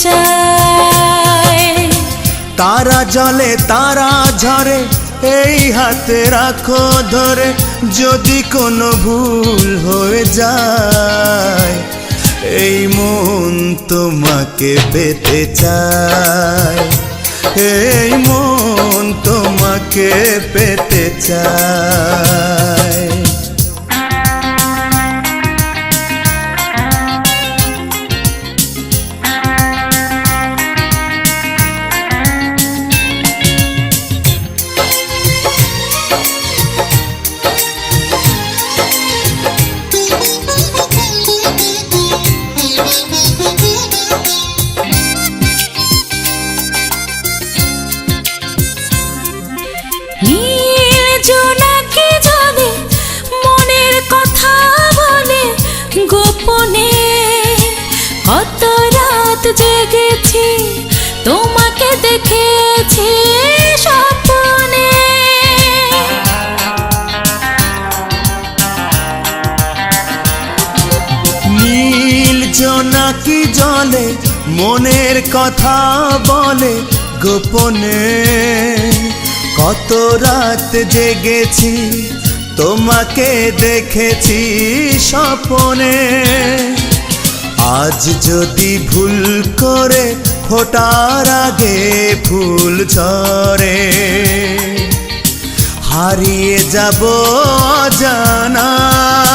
চায়। তারা জলে তারা ঝরে এই হাতে রাখো ধরে, যদি কোনো ভুল হয়ে যায় এই মন তোমাকে পেতে চায়, এই মন তোমাকে পেতে চায়। নীল জোনাকি জলে মনের কথা বলে গোপনে, কত রাত জেগেছি তোমাকে দেখেছি স্বপ্নে। নীল জোনাকি জলে মনের কথা বলে গোপনে, কত রাত জেগেছি তোমাকে দেখেছি স্বপ্নে। আজ যদি ভুল করে ফোটার আগে ফুল ঝরে, হারিয়ে যাব অজানায়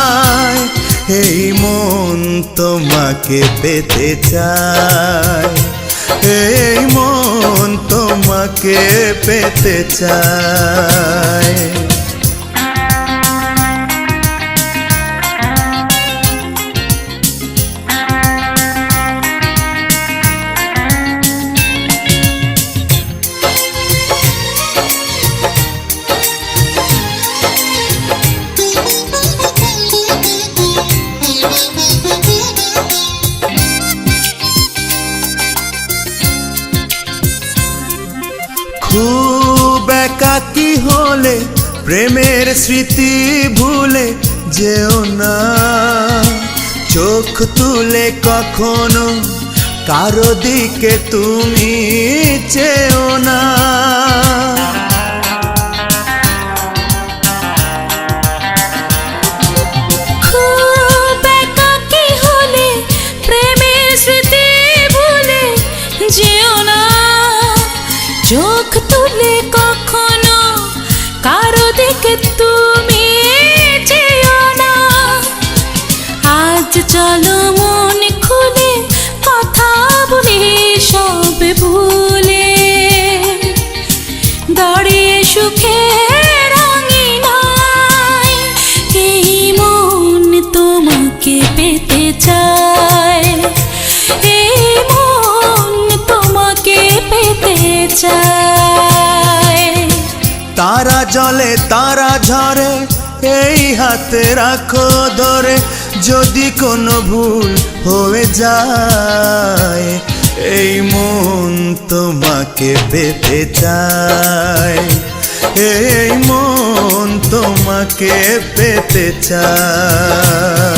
এই মন তোমাকে পেতে চায়, এই মন তোমাকে পেতে চায়। খুব একাকী হলে প্রেমের স্মৃতি ভুলে যেও না, চোখ তুলে কখনো কারো দিকে তুমি চেও না। খুব একাকী হলে প্রেমের স্মৃতি ভুলে যেও না, চোখ তুলে কখনো কারো দিকে তুমি চেও না। আজ চলো মন খুলে কথা বলি সব ভুলে, দাঁড়িয়ে সুখে রঙিনায় এই মন তোমাকে পেতে চায়, এই মন তোমাকে পেতে চায়। তারা জলে তারা ঝরে এই হাতে রাখো ধরে, যদি কোনো ভুল হয়ে যায় এই মন তোমাকে পেতে চায়, এই মন তোমাকে পেতে চায়।